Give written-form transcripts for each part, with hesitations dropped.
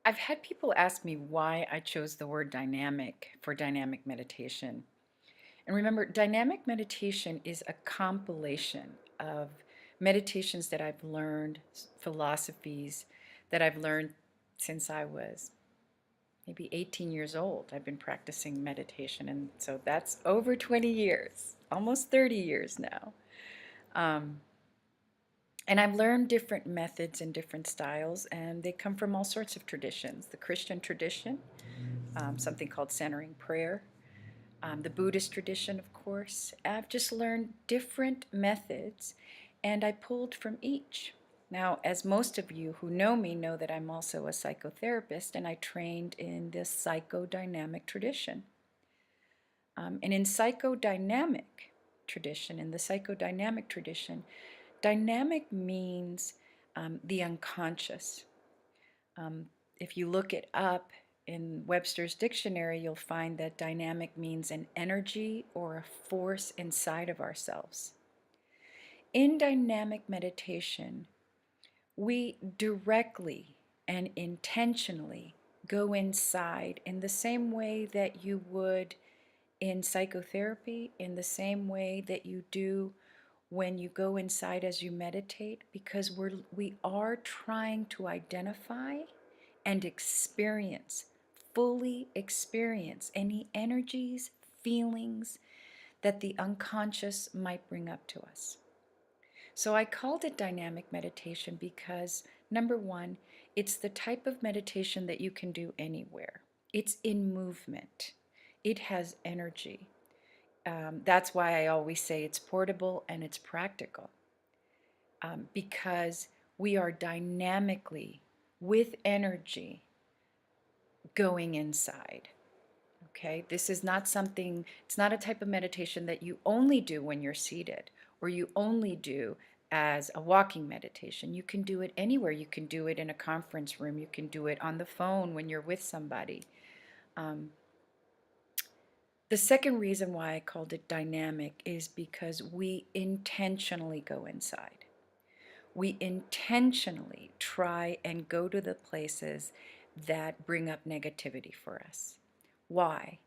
I've had people ask me why I chose the word dynamic for dynamic meditation. And remember, dynamic meditation is a compilation of meditations that I've learned, philosophies that I've learned since I was maybe 18 years old. I've been practicing meditation, and so that's over 20 years, almost 30 years now. Um, and I've learned different methods and different styles, and they come from all sorts of traditions. The Christian tradition, something called centering prayer, the Buddhist tradition, of course. I've just learned different methods, and I pulled from each. Now, as most of you who know me know that I'm also a psychotherapist, and I trained in the psychodynamic tradition. And in the psychodynamic tradition, dynamic means the unconscious. Um, if you look it up in Webster's dictionary, you'll find that dynamic means an energy or a force inside of ourselves. In dynamic meditation, we directly and intentionally go inside in the same way that you would in psychotherapy, in the same way that you do when you go inside as you meditate, because we are trying to identify and fully experience any energies, feelings that the unconscious might bring up to us. So I called it dynamic meditation because, number one, it's the type of meditation that you can do anywhere. It's in movement. It has energy. That's why I always say it's portable and it's practical, because we are dynamically, with energy, going inside. Okay, this is not something, it's not a type of meditation that you only do when you're seated or you only do as a walking meditation. You can do it anywhere. You can do it in a conference room. You can do it on the phone when you're with somebody. The second reason why I called it dynamic is because we intentionally go inside. We intentionally try and go to the places that bring up negativity for us. Why?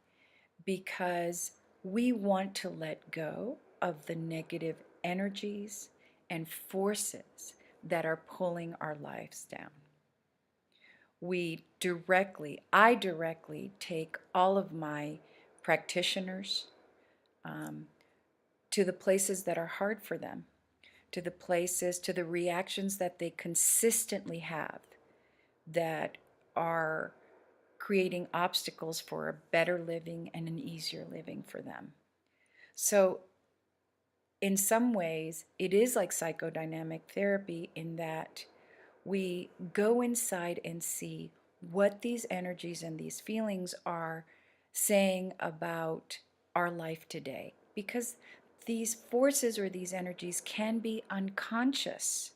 Because we want to let go of the negative energies and forces that are pulling our lives down. I directly take all of my practitioners um, to the places that are hard for them, to the reactions that they consistently have that are creating obstacles for a better living and an easier living for them. So, in some ways, it is like psychodynamic therapy in that we go inside and see what these energies and these feelings are saying about our life today. Because these forces or these energies can be unconscious.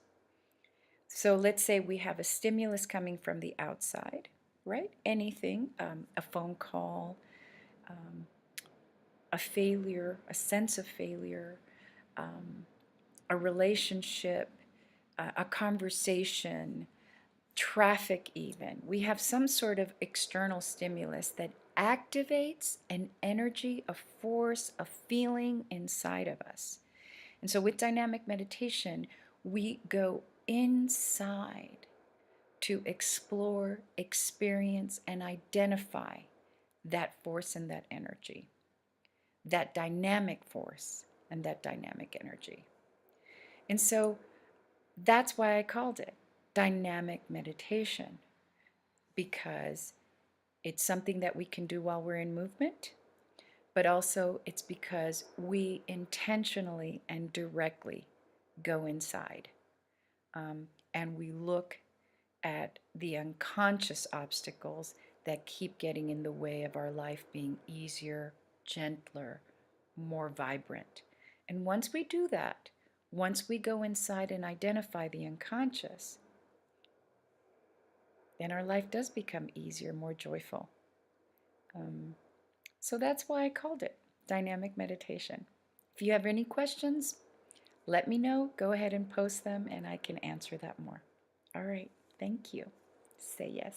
So let's say we have a stimulus coming from the outside, right? Anything, a phone call, um, a failure, a sense of failure, a relationship, a conversation, traffic even. We have some sort of external stimulus that activates an energy, a force, a feeling inside of us. And so with dynamic meditation, we go inside to explore, experience, and identify that force and that energy, that dynamic force and that dynamic energy. And so that's why I called it dynamic meditation, because it's something that we can do while we're in movement, but also it's because we intentionally and directly go inside, and we look at the unconscious obstacles that keep getting in the way of our life being easier, gentler, more vibrant. And once we do that, once we go inside and identify the unconscious, then our life does become easier, more joyful. So that's why I called it dynamic meditation. If you have any questions, let me know. Go ahead and post them and I can answer that more. All right. Thank you. Say yes.